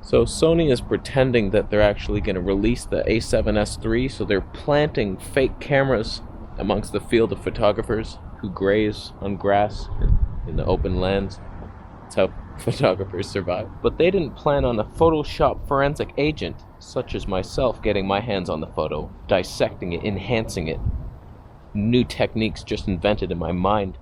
So Sony is pretending that they're actually going to release the A7S III, so they're planting fake cameras amongst the field of photographers who graze on grass in the open lands. That's how photographers survive. But they didn't plan on a Photoshop forensic agent, such as myself, getting my hands on the photo, dissecting it, enhancing it. New techniques just invented in my mind,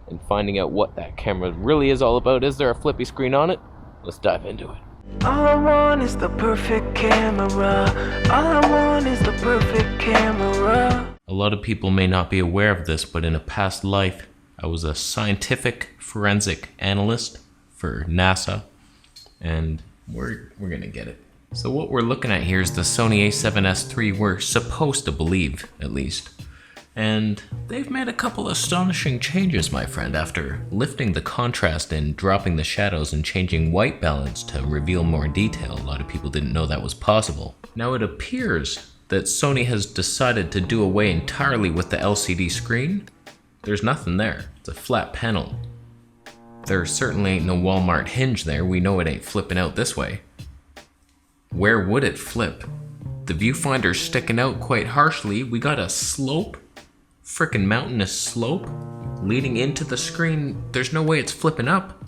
and finding out what that camera really is all about. Is there a flippy screen on it? Let's dive into it. All I want is the perfect camera. All I want is the perfect camera. A lot of people may not be aware of this, but in a past life, I was a scientific forensic analyst for NASA, and we're gonna get it. So what we're looking at here is the Sony A7S III, we're supposed to believe, at least. And they've made a couple astonishing changes, my friend, after lifting the contrast and dropping the shadows and changing white balance to reveal more detail. A lot of people didn't know that was possible. Now it appears that Sony has decided to do away entirely with the LCD screen. There's nothing there. It's a flat panel. There certainly ain't no Walmart hinge there. We know it ain't flipping out this way. Where would it flip? The viewfinder's sticking out quite harshly. We got a slope, frickin' mountainous slope leading into the screen. There's no way it's flipping up.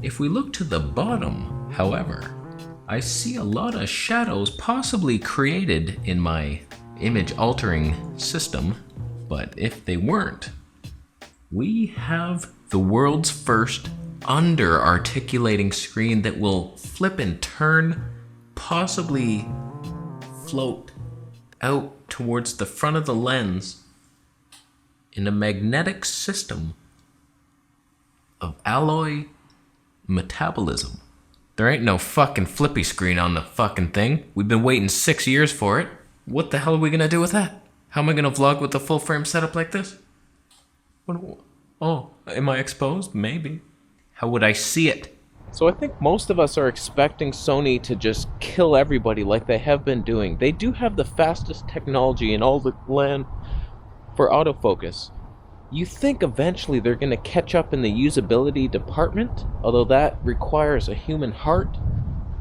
If we look to the bottom, however, I see a lot of shadows possibly created in my image altering system, but if they weren't, we have the world's first under articulating screen that will flip and turn, possibly float out towards the front of the lens in a magnetic system of alloy metabolism. There ain't no fucking flippy screen on the fucking thing. We've been waiting 6 years for it. What the hell are we gonna do with that? How am I gonna vlog with a full frame setup like this? Oh, am I exposed? Maybe. How would I see it? So I think most of us are expecting Sony to just kill everybody like they have been doing. They do have the fastest technology in all the land for autofocus. You think eventually they're going to catch up in the usability department, although that requires a human heart,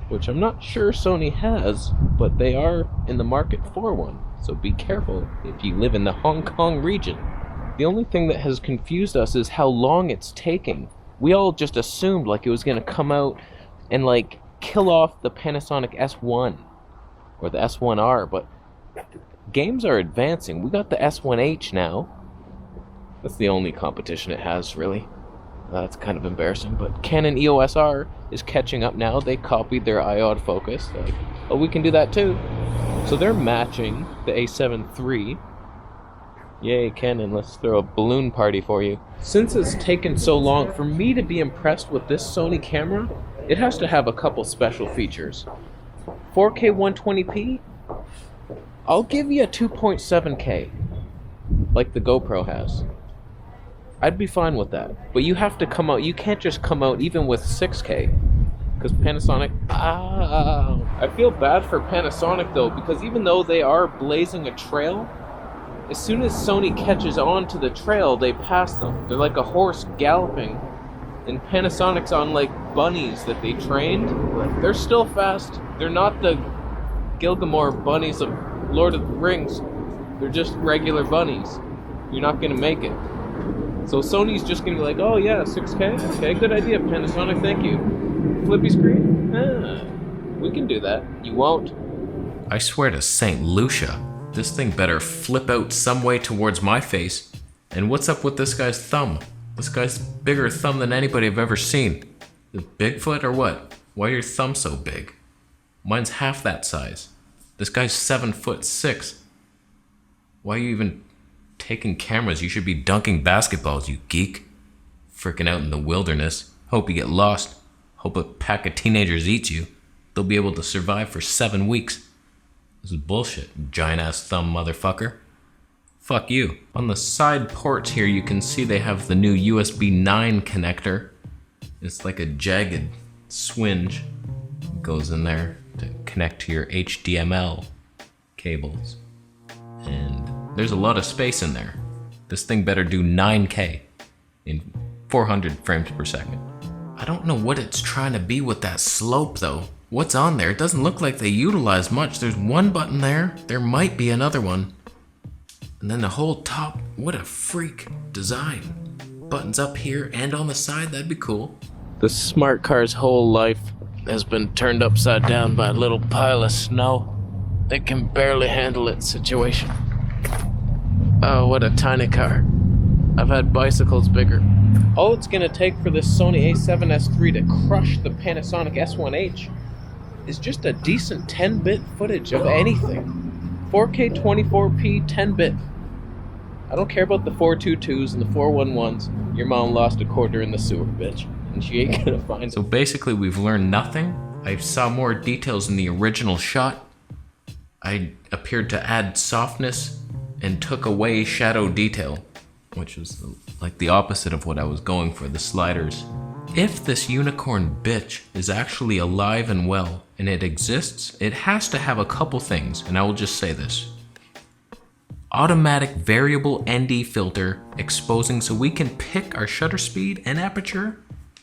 which I'm not sure Sony has, but they are in the market for one. So be careful if you live in the Hong Kong region. The only thing that has confused us is how long it's taking. We all just assumed like it was going to come out and like kill off the Panasonic S1 or the S1R, but games are advancing. We got the S1H now. That's the only competition it has, really. That's kind of embarrassing, but Canon EOS R is catching up now. They copied their autofocus. Like, oh, we can do that too. So they're matching the A7 III. Yay, Canon, let's throw a balloon party for you. Since it's taken so long for me to be impressed with this Sony camera, it has to have a couple special features. 4K 120p? I'll give you a 2.7K, like the GoPro has. I'd be fine with that. But you have to come out, you can't just come out even with 6K. Because Panasonic, I feel bad for Panasonic though, because even though they are blazing a trail, as soon as Sony catches on to the trail, they pass them. They're like a horse galloping, and Panasonic's on like bunnies that they trained. They're still fast. They're not the Gilgamore bunnies of Lord of the Rings. They're just regular bunnies. You're not gonna make it. So Sony's just gonna be like, oh yeah, 6K? Okay, good idea, Panasonic, thank you. Flippy screen? We can do that. You won't. I swear to St. Lucia, this thing better flip out some way towards my face. And what's up with this guy's thumb? This guy's bigger thumb than anybody I've ever seen. Is it Bigfoot or what? Why are your thumbs so big? Mine's half that size. This guy's 7'6". Why are you even taking cameras? You should be dunking basketballs, you geek. Freaking out in the wilderness. Hope you get lost. Hope a pack of teenagers eats you. They'll be able to survive for 7 weeks. This is bullshit, giant-ass thumb motherfucker. Fuck you. On the side ports here, you can see they have the new USB 9 connector. It's like a jagged swinge. It goes in there to connect to your HDMI cables. And there's a lot of space in there. This thing better do 9K in 400 frames per second. I don't know what it's trying to be with that slope though. What's on there? It doesn't look like they utilize much. There's one button there. There might be another one. And then the whole top, what a freak design. Buttons up here and on the side, that'd be cool. The smart car's whole life has been turned upside down by a little pile of snow. It can barely handle its situation. Oh, what a tiny car. I've had bicycles bigger. All it's gonna take for this Sony A7S III to crush the Panasonic S1H is just a decent 10-bit footage of anything. 4K 24p 10-bit. I don't care about the 422s and the 411s. Your mom lost a quarter in the sewer, bitch. And she ain't gonna find it. So basically we've learned nothing. I saw more details in the original shot. I appeared to add softness and took away shadow detail, which was like the opposite of what I was going for, the sliders. If this unicorn bitch is actually alive and well, and it exists, it has to have a couple things, and I will just say this. Automatic variable ND filter exposing so we can pick our shutter speed and aperture,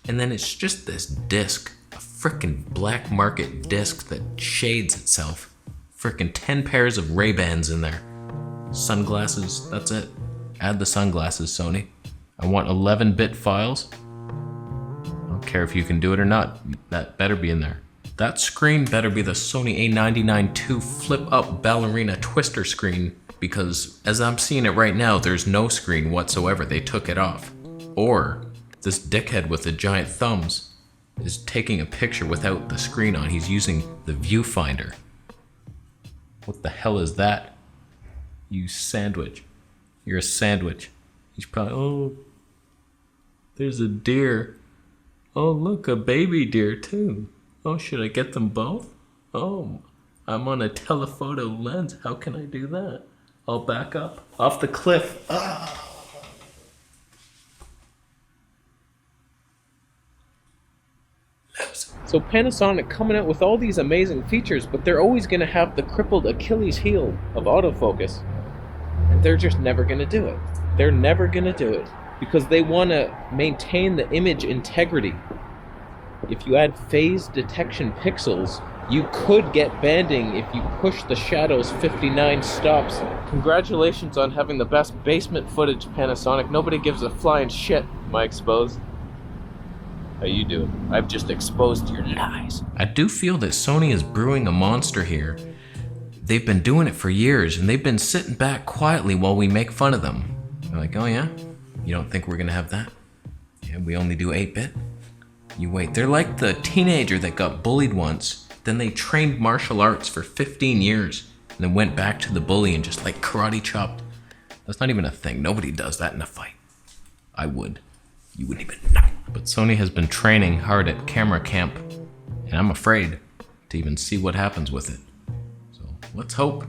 and then it's just this disc, a frickin' black market disc that shades itself. Frickin' 10 pairs of Ray-Bans in there. Sunglasses, that's it. Add the sunglasses, Sony. I want 11-bit files. I don't care if you can do it or not. That better be in there. That screen better be the Sony A99 II flip-up ballerina twister screen, because as I'm seeing it right now, there's no screen whatsoever. They took it off. Or this dickhead with the giant thumbs is taking a picture without the screen on. He's using the viewfinder. What the hell is that? You sandwich. You're a sandwich. He's probably, oh, there's a deer. Oh, look, a baby deer too. Oh, should I get them both? Oh, I'm on a telephoto lens. How can I do that? I'll back up off the cliff. Ah. So Panasonic coming out with all these amazing features, but they're always going to have the crippled Achilles heel of autofocus. And they're just never going to do it. They're never going to do it because they want to maintain the image integrity. If you add phase detection pixels, you could get banding if you push the shadows 59 stops. Congratulations on having the best basement footage, Panasonic. Nobody gives a flying shit. Am I exposed? How you doing? I've just exposed your lies. I do feel that Sony is brewing a monster here. They've been doing it for years, and they've been sitting back quietly while we make fun of them. They're like, oh yeah? You don't think we're gonna have that? Yeah, we only do 8-bit? You wait. They're like the teenager that got bullied once, then they trained martial arts for 15 years, and then went back to the bully and just like karate chopped. That's not even a thing. Nobody does that in a fight. I would. You wouldn't even know. But Sony has been training hard at camera camp, and I'm afraid to even see what happens with it. So let's hope.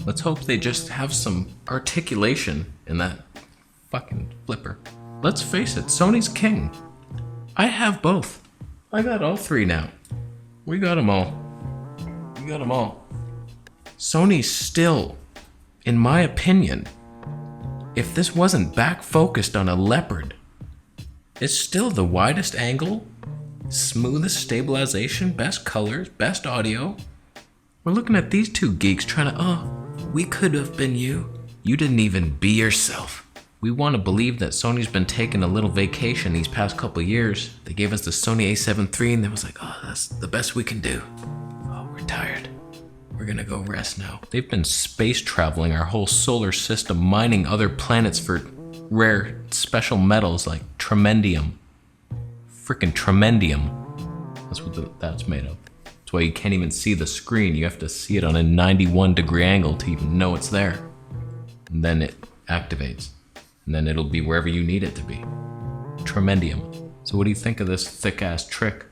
Let's hope they just have some articulation in that fucking flipper. Let's face it, Sony's king. I have both. I got all three now. We got them all. We got them all. Sony's still, in my opinion, if this wasn't back focused on a leopard, it's still the widest angle, smoothest stabilization, best colors, best audio. We're looking at these two geeks trying to, oh, we could have been you. You didn't even be yourself. We want to believe that Sony's been taking a little vacation these past couple years. They gave us the Sony A7 III and they was like, oh, that's the best we can do. Oh, we're tired. We're gonna go rest now. They've been space traveling our whole solar system, mining other planets for rare special metals like Tremendum. Frickin' Tremendum. That's what that's made of. That's why you can't even see the screen. You have to see it on a 91-degree angle to even know it's there. And then it activates. And then it'll be wherever you need it to be. Tremendum. So what do you think of this thick-ass trick?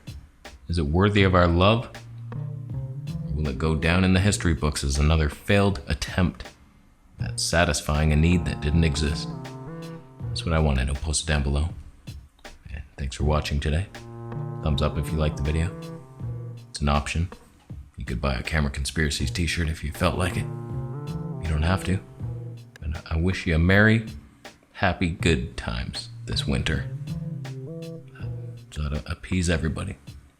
Is it worthy of our love? Or will it go down in the history books as another failed attempt at satisfying a need that didn't exist? That's what I want to know. Post it down below. And thanks for watching today. Thumbs up if you liked the video. It's an option. You could buy a Camera Conspiracies t-shirt if you felt like it. You don't have to. And I wish you a merry, happy, good times this winter. So to appease everybody.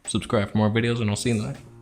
Subscribe for more videos and I'll see you in the next.